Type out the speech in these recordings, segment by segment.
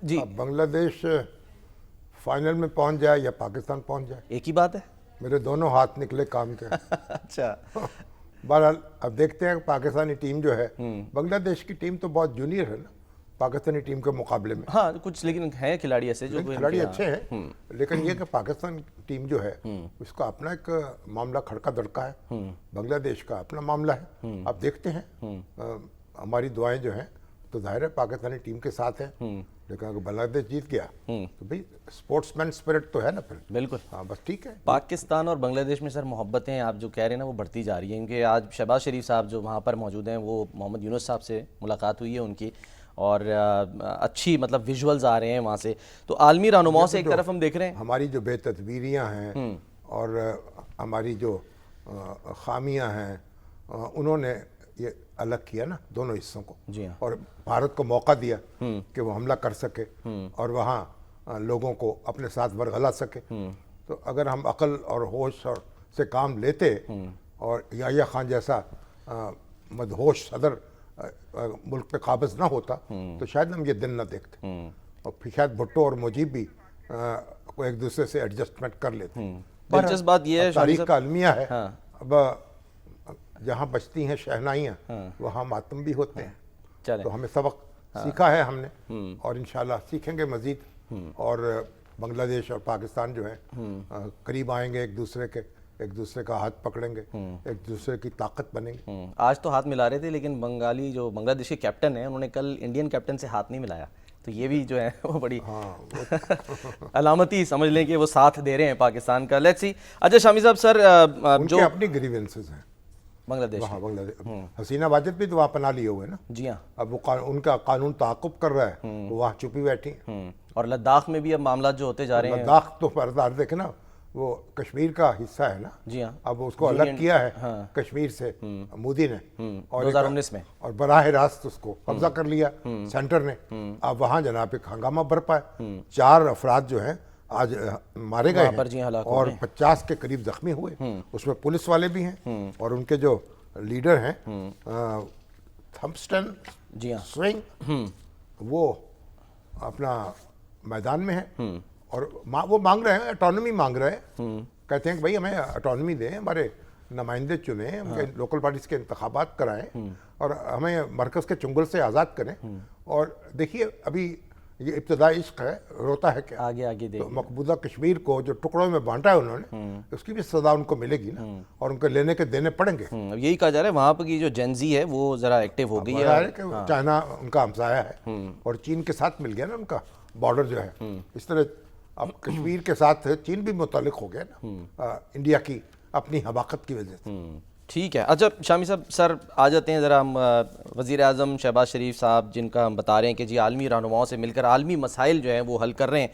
जी। अब बांग्लादेश फाइनल में पहुंच जाए या पाकिस्तान पहुंच जाए, एक ही बात है। मेरे दोनों हाथ निकले काम के। अच्छा। बहरहाल अब देखते हैं कि पाकिस्तानी टीम जो है, बांग्लादेश की टीम तो बहुत जूनियर है ना पाकिस्तानी टीम के मुकाबले में। हाँ, कुछ लेकिन हैं खिलाड़ी ऐसे जो लेकिन खिलाड़ी अच्छे हैं, लेकिन ये कि पाकिस्तान टीम जो है उसका अपना एक मामला खड़का दड़का है, बांग्लादेश का अपना मामला है। अब देखते हैं, हमारी दुआएं जो हैं तो जाहिर है पाकिस्तानी टीम के साथ हैं, लेकिन अगर बांग्लादेश जीत गया तो भाई स्पोर्ट्समैन स्पिरिट तो है ना फिर। बिल्कुल। हाँ बस ठीक है। पाकिस्तान और बांग्लादेश में सर मोहब्बतें आप जो कह रहे हैं ना वो बढ़ती जा रही हैं, क्योंकि आज शहबाज शरीफ साहब जो वहाँ पर मौजूद हैं वो मोहम्मद यूनुस साहब से मुलाकात हुई है उनकी, और अच्छी मतलब विजुअल्स आ रहे हैं वहाँ से। तो आलमी रहनुमाओं से एक तरफ हम देख रहे हैं हमारी जो बेतदबीरियाँ हैं और हमारी जो खामियां हैं, उन्होंने ये अलग किया ना दोनों हिस्सों को। जी हाँ। और भारत को मौका दिया कि वो हमला कर सके और वहाँ लोगों को अपने साथ बरगला सके। तो अगर हम अकल और होश और से काम लेते और याह्या खान जैसा मदहोश सदर मुल्क पे काबिज ना होता तो शायद हम ये दिन ना देखते, और फिर शायद भुट्टो और मुजीब भी को एक दूसरे से एडजस्टमेंट कर लेते। दिलचस्प बात यह है तारीख का अलमिया है। हाँ। अब जहाँ बजती हैं शहनाइयाँ वहाँ मातम भी होते हैं। चलें। तो हमें सबक सीखा है हमने, और इंशाल्लाह सीखेंगे मज़ीद। और बांग्लादेश और पाकिस्तान जो है करीब आएंगे एक दूसरे का हाथ पकड़ेंगे, एक दूसरे की ताकत बनेंगे। आज तो हाथ मिला रहे थे, लेकिन बांग्लादेश के कैप्टन हैं उन्होंने कल इंडियन कैप्टन से हाथ नहीं मिलाया, तो ये भी जो है वो बड़ी अलामती समझ लें कि वो साथ दे रहे हैं पाकिस्तान का। Let's see. अच्छा शामी साहब, सर उनके अपनी ग्रीवेंसेस हैं बांग्लादेश वहाँ। बांग्लादेश हसीना वाजिद भी तो वहाँ पना लिए हुए ना। जी हाँ। अब वो उनका कानून ताक़ुब कर रहा है, वो वहाँ छुपी बैठी हैं। और लद्दाख में भी अब मामला जो होते जा रहे हैं। लद्दाख तो परदार देखे ना, वो कश्मीर का हिस्सा है ना। जी हाँ। अब उसको अलग किया है कश्मीर से मोदी ने, और 2019 में, और बराह रास्त उसको कब्जा कर लिया सेंटर ने। अब वहाँ जनाब एक हंगामा बरपा है, 4 अफराद जो हैं आज मारे गए हैं और 50 के करीब जख्मी हुए। उसमें पुलिस वाले भी हैं और उनके जो लीडर हैं थम्पस्टन जी हाँ, स्विंग, वो अपना मैदान में है। और वो मांग रहे हैं, ऑटोनॉमी मांग रहे हैं। कहते हैं कि भाई हमें ऑटोनॉमी दें, हमारे नुमाइंदे चुने, उनके लोकल पार्टीज के इंतखाबात कराएं और हमें मरकज़ के चुंगल से आज़ाद करें। और देखिए अभी ये इब्तदाई इश्क है, रोता है क्या आगे आगे तो मकबूजा कश्मीर को जो टुकड़ों में बांटा है उन्होंने, उसकी भी सजा उनको मिलेगी ना, और उनको लेने के देने पड़ेंगे। यही कहा जा रहा है वहाँ पर की जो जेनजी है वो ज़रा एक्टिव हो गई है। चाइना उनका हमसाया है और चीन के साथ मिल गया ना उनका बॉर्डर जो है। इस तरह अब कश्मीर के साथ चीन भी मुतल्लिक हो गया ना इंडिया की अपनी हमाकत की वजह से। ठीक है। अच्छा शामी साहब, सर आ जाते हैं ज़रा हम वज़ीर आज़म शहबाज शरीफ साहब, जिनका हम बता रहे हैं कि जी आलमी रहनुमाओं से मिलकर आलमी मसाइल जो हैं वो हल कर रहे हैं,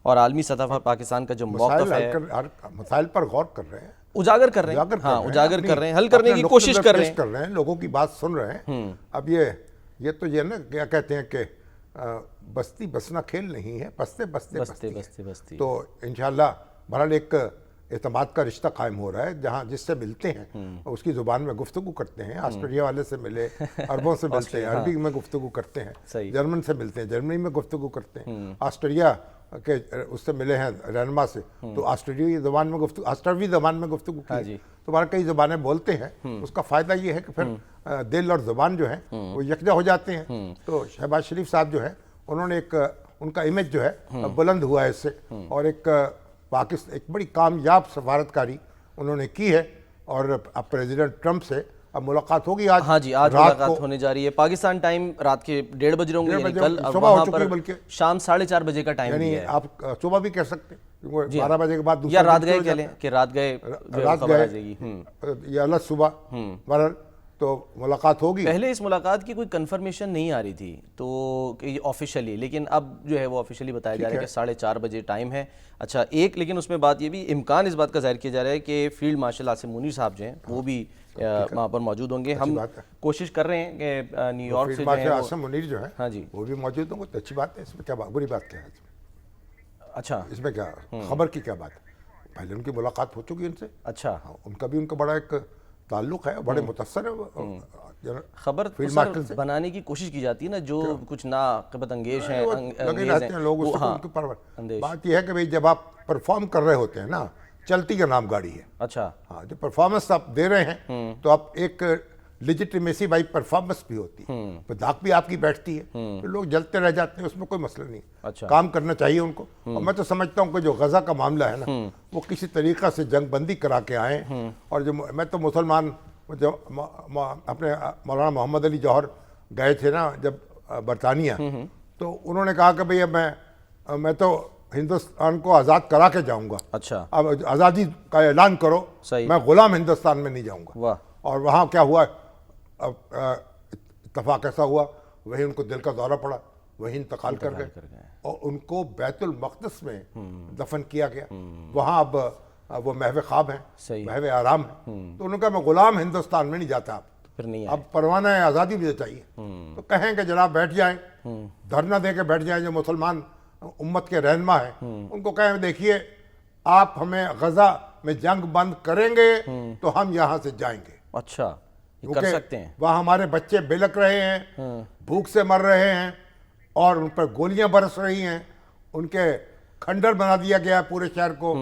और आलमी सतह पर पाकिस्तान का जो मौक़िफ़ है मसाइल पर गौर कर रहे हैं, उजागर कर रहे हैं, उजागर कर रहे हैं, हल करने की कोशिश कर रहे हैं, लोगों की बात सुन रहे हैं। अब ये तो ये ना क्या कहते हैं कि बस्ती बसना खेल नहीं है, बसते बसते बसते बसते बसते। तो इंशाल्लाह बहरहाल एक एतमाद का रिश्ता कायम हो रहा है, जहाँ जिससे मिलते हैं उसकी ज़ुबान में गुफ्तगू करते हैं। ऑस्ट्रेलिया वाले से मिले, अरबों से मिलते हैं, अरबी में गुफ्तगू करते हैं, जर्मन से मिलते हैं, जर्मनी में गुफ्तगू करते हैं, ऑस्ट्रेलिया के उससे मिले हैं रहनुमा से, तो ऑस्ट्रेलियाई ज़बान में गुफ्तगू, ऑस्ट्रेलवी ज़बान में गुफ्तगू की। तो बाहर कई ज़बानें बोलते हैं, उसका फ़ायदा ये है कि फिर दिल और ज़बान जो है वो यकजा हो जाते हैं। तो शहबाज शरीफ साहब जो है उन्होंने एक उनका इमेज जो है बुलंद हुआ है इससे, और एक पाकिस्तान एक बड़ी कामयाब सफारतकारी उन्होंने की है। और अब प्रेसिडेंट ट्रंप से अब मुलाकात होगी आज। हाँ जी, आज मुलाकात होने जा रही है। पाकिस्तान टाइम रात के 1:30 बजे होंगे, कल सुबह हो चुकी है, बल्कि शाम 4:30 बजे का टाइम है। आप सुबह भी कह सकते हैं, 12 बजे के बाद या रात गए कह लें कि रात गए या अलग सुबह तो मुलाकात होगी। पहले इस मुलाकात की कोई कंफर्मेशन नहीं आ रही थी तो ऑफिशियली, लेकिन अब जो है वो ऑफिशियली बताया जा रहा है कि 4:30 बजे टाइम है। अच्छा लेकिन उसमें बात ये भी, इम्कान इस बात का जाहिर किया जा रहा है कि फील्ड मार्शल आसिम मुनीर साहब जो हैं वो भी वहाँ पर मौजूद होंगे। हम कोशिश कर रहे हैं कि न्यूयॉर्क से आसिम मुनीर जो है, हाँ जी, वो भी मौजूद होंगे। तो अच्छी बात है, इसमें क्या बुरी बात क्या है? अच्छा, इसमें क्या खबर की क्या बात है? पहले उनकी मुलाकात हो चुकी है उनसे। अच्छा, उनका भी उनका बड़ा एक ताल्लुक है, बड़े मुतअस्सर है। खबर तो सर बनाने की कोशिश की जाती है ना, जो कुछ नाक़िबत अंगेज हैं, लगे रहते हैं लोग उसको, उनके पर। बात यह है कि भाई जब आप परफॉर्म कर रहे होते हैं ना, चलती का नाम गाड़ी है। अच्छा, हाँ, जो परफॉर्मेंस आप दे रहे हैं तो आप एक लेजिटिमेसी बाई परफॉर्मेंस भी होती है, तो दाग भी आपकी बैठती है, तो लोग जलते रह जाते हैं, उसमें कोई मसला नहीं। अच्छा, काम करना चाहिए उनको। और मैं तो समझता हूँ कि जो गजा का मामला है ना, वो किसी तरीक़ा से जंग बंदी करा के आए। और जो मैं तो मुसलमान, जो अपने मौलाना मोहम्मद अली जौहर गए थे ना जब बरतानिया, तो उन्होंने कहा कि भैया मैं तो हिंदुस्तान को आज़ाद करा के जाऊंगा। अच्छा, अब आज़ादी का ऐलान करो, मैं गुलाम हिंदुस्तान में नहीं जाऊंगा। वाह। और वहाँ क्या हुआ, इत्तफाक ऐसा हुआ, वही उनको दिल का दौरा पड़ा, वही इंतकाल कर गए और उनको बैतुल मक़दस में दफन किया गया। वहाँ अब वो महव ख्वाब हैं, महव आराम है। तो उन्होंने कहा मैं गुलाम हिंदुस्तान में नहीं जाता, फिर नहीं अब परवाना है, आज़ादी मुझे चाहिए। तो कहें कि जनाब बैठ जाएं, धरना दे के बैठ जाएं, जो मुसलमान उम्मत के रहनुमा हैं, उनको कहें देखिए आप हमें गजा में जंग बंद करेंगे तो हम यहाँ से जाएंगे। अच्छा, ये कर सकते हैं। वहाँ हमारे बच्चे बिलक रहे हैं, भूख से मर रहे हैं और उन पर गोलियां बरस रही हैं, उनके खंडर बना दिया गया है पूरे शहर को।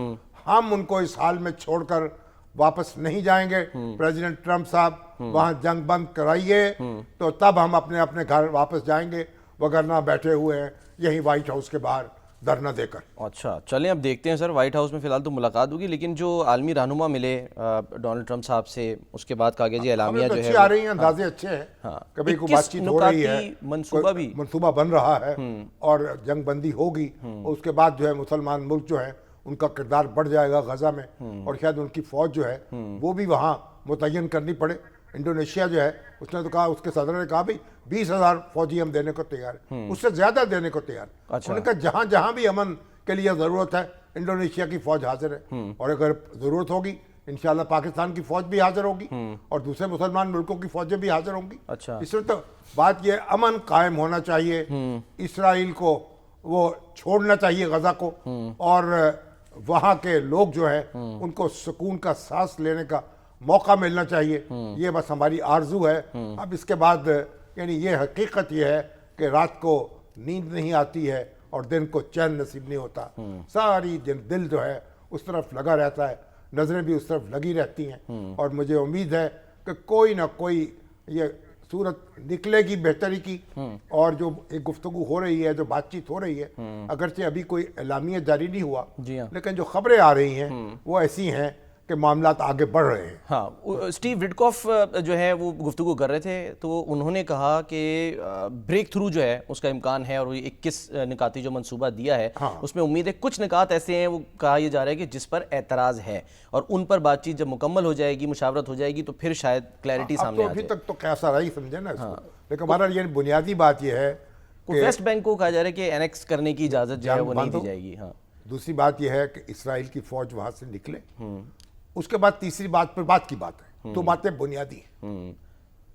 हम उनको इस हाल में छोड़कर वापस नहीं जाएंगे। प्रेसिडेंट ट्रंप साहब वहाँ जंग बंद कराइए तो तब हम अपने अपने घर वापस जाएंगे, वगरना बैठे हुए हैं यही व्हाइट हाउस के बाहर धरना देकर। अच्छा, चलें अब देखते हैं सर, व्हाइट हाउस में फिलहाल तो मुलाकात होगी, लेकिन जो आलमी रहनुमा मिले डोनाल्ड ट्रंप साहब से, उसके बाद कागजी जी एलामिया जो है आ रही हैं, अंदाजे अच्छे हैं। हाँ, कभी कोई बातचीत हो रही है, मंसूबा बन रहा है और जंग बंदी होगी। उसके बाद जो है मुसलमान मुल्क जो है उनका किरदार बढ़ जाएगा गजा में, और शायद उनकी फौज जो है वो भी वहाँ मुतय्यन करनी पड़े। इंडोनेशिया जो है उसने तो कहा, उसके सदर ने कहा भाई 20,000 फौजी हम देने को तैयार हैं, उससे ज्यादा देने को तैयार। अच्छा। उन्होंने कहा जहां जहां भी अमन के लिए जरूरत है इंडोनेशिया की फौज हाजिर है, और अगर जरूरत होगी इंशाल्लाह पाकिस्तान की फौज भी हाजिर होगी और दूसरे मुसलमान मुल्कों की फौजें भी हाजिर होंगी। अच्छा, इसमें तो बात यह अमन कायम होना चाहिए, इसराइल को वो छोड़ना चाहिए गजा को, और वहाँ के लोग जो है उनको सुकून का सांस लेने का मौका मिलना चाहिए। ये बस हमारी आरजू है। अब इसके बाद यानी ये हकीकत ये है कि रात को नींद नहीं आती है और दिन को चैन नसीब नहीं होता। सारी दिल जो है उस तरफ लगा रहता है, नजरें भी उस तरफ लगी रहती हैं, और मुझे उम्मीद है कि कोई ना कोई ये सूरत निकलेगी बेहतरी की। और जो एक गुफ्तगू हो रही है, जो बातचीत हो रही है, अगरचे अभी कोई एलामिया जारी नहीं हुआ, लेकिन जो खबरें आ रही हैं वो ऐसी हैं कि मामलात आगे बढ़ रहे हैं। हाँ, स्टीव विटकॉफ जो है वो गुफ्तगू कर रहे थे, तो उन्होंने कहा कि ब्रेक थ्रू जो है उसका इम्कान है, और 21 निकाती जो मंसूबा दिया है उसमें उम्मीद है कुछ निकात ऐसे हैं, वो कहा यह जा रहा है कि जिस पर एतराज़ है, और उन पर बातचीत जब मुकम्मल हो जाएगी, मुशावरत हो जाएगी, तो फिर शायद क्लैरिटी सामने आ जाए। अभी तक तो कैसा रही समझे ना इसको। लेकिन हमारा ये बुनियादी बात यह है कि वेस्ट बैंक को कहा जा रहा है कि एनेक्स करने की इजाज़त जो है वो नहीं दी जाएगी। हाँ, दूसरी बात यह है कि इसराइल की फौज वहाँ से निकले। उसके बाद तीसरी बात पर बात की बात है, तो बातें बुनियादी हैं।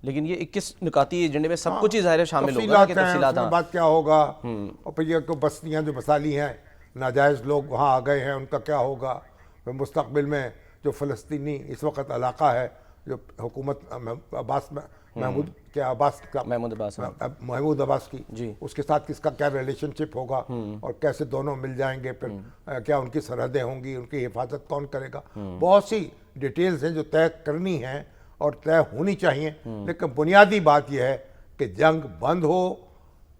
लेकिन ये 21 निकाती एजेंडे में सब कुछ ही ज़ाहिर शामिल होगा कि तफसीलात हैं, बात क्या होगा, और फिर ये तो बस्तियाँ जो बसाली हैं, नाजायज़ लोग वहाँ आ गए हैं, उनका क्या होगा। फिर मुस्तकबिल में जो फ़लस्तीनी इस वक्त इलाका है, जो हुकूमत महमूद अब्बास की, उसके साथ किसका क्या रिलेशनशिप होगा और कैसे दोनों मिल जाएंगे, फिर क्या उनकी सरहदें होंगी, उनकी हिफाजत कौन करेगा। बहुत सी डिटेल्स हैं जो तय करनी हैं और तय होनी चाहिए। लेकिन बुनियादी बात यह है कि जंग बंद हो,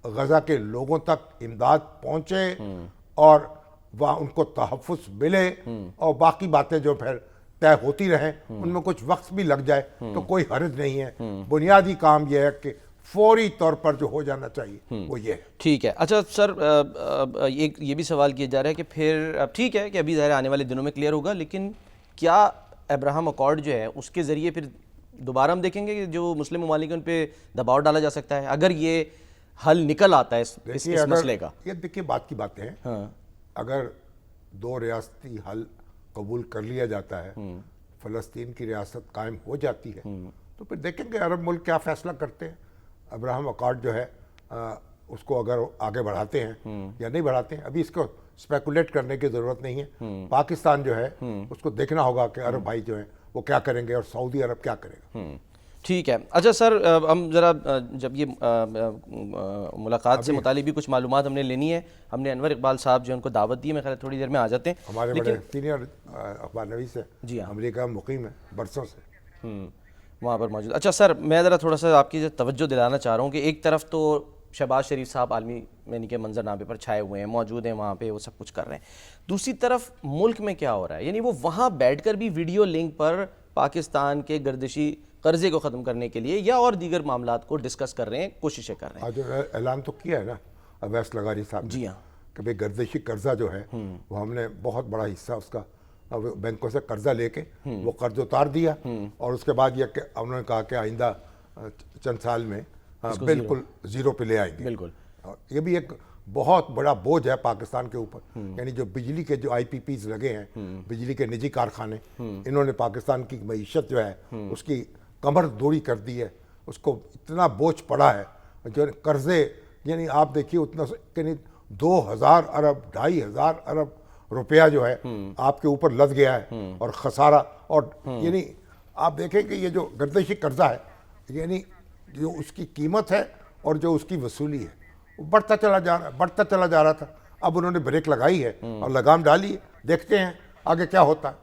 गजा के लोगों तक इमदाद पहुँचे और वहाँ उनको तहफ़्फ़ुज़ मिले, और बाकी बातें जो फिर तय होती रहें, उनमें कुछ वक्त भी लग जाए तो कोई हर्ज नहीं है। बुनियादी काम यह है कि फौरी तौर पर जो हो जाना चाहिए वो ये है। ठीक है। अच्छा सर, एक ये भी सवाल किया जा रहा है कि फिर अब ठीक है कि अभी ज़ाहिर आने वाले दिनों में क्लियर होगा, लेकिन क्या अब्राहम अकॉर्ड जो है उसके ज़रिए फिर दोबारा हम देखेंगे कि जो मुस्लिम ममालिक उन पर दबाव डाला जा सकता है, अगर ये हल निकल आता है इस मसले का? ये देखिए बात की बातें हैं। अगर 2 रियासती हल कबूल कर लिया जाता है, फ़लस्तीन की रियासत कायम हो जाती है, तो फिर देखेंगे अरब मुल्क क्या फ़ैसला करते हैं। अब्राहम अकॉर्ड जो है उसको अगर आगे बढ़ाते हैं या नहीं बढ़ाते हैं, अभी इसको स्पेकुलेट करने की ज़रूरत नहीं है। पाकिस्तान जो है उसको देखना होगा कि अरब भाई जो हैं वो क्या करेंगे और सऊदी अरब क्या करेगा। ठीक है। अच्छा सर, हम ज़रा जब ये मुलाकात से मुतालिक भी कुछ मालूमात हमने लेनी है, हमने अनवर इकबाल साहब जो उनको दावत दी है, मैं ख्याल थोड़ी देर में आ जाते हैं। हमारे बड़े सीनियर अखबार नवीस है जी हाँ, अमेरिका में मुकीम है बरसों से, वहाँ पर मौजूद। अच्छा सर, मैं ज़रा थोड़ा सा आपकी तवज्जो दिलाना चाह रहा हूँ कि एक तरफ तो शहबाज शरीफ साहब आलमी यानी कि मंजरनामे पर छाए हुए हैं, मौजूद हैं वहाँ पे, वो सब कुछ कर रहे हैं। दूसरी तरफ मुल्क में क्या हो रहा है, यानी वो वहाँ बैठकर भी वीडियो लिंक पर पाकिस्तान के गर्दिशी कर्जे को ख़त्म करने के लिए या और दीगर मामलात को डिस्कस कर रहे हैं, कोशिशें कर रहे हैं। आज ऐलान तो किया है ना अवैस लगारी साहब ने, जी हाँ, कि भाई गर्दिशी कर्जा जो है वो हमने बहुत बड़ा हिस्सा उसका बैंकों से कर्जा लेके वो कर्ज उतार दिया, और उसके बाद ये उन्होंने कहा कि आइंदा चंद साल में बिल्कुल जीरो पे ले आएंगे। बिल्कुल, और ये भी एक बहुत बड़ा बोझ है पाकिस्तान के ऊपर, यानी जो बिजली के जो IPPs लगे हैं, बिजली के निजी कारखाने, इन्होंने पाकिस्तान की मईशत जो है उसकी कमर दौड़ी कर दी है, उसको इतना बोझ पड़ा है जो कर्जे, यानी आप देखिए उतना यानी 2000 अरब 2500 अरब रुपया जो है आपके ऊपर लद गया है और खसारा, और यानी आप देखें कि ये जो गर्दिशी कर्जा है, यानी जो उसकी कीमत है और जो उसकी वसूली है वो बढ़ता चला जा रहा था। अब उन्होंने ब्रेक लगाई है और लगाम डाली है, देखते हैं आगे क्या होता है।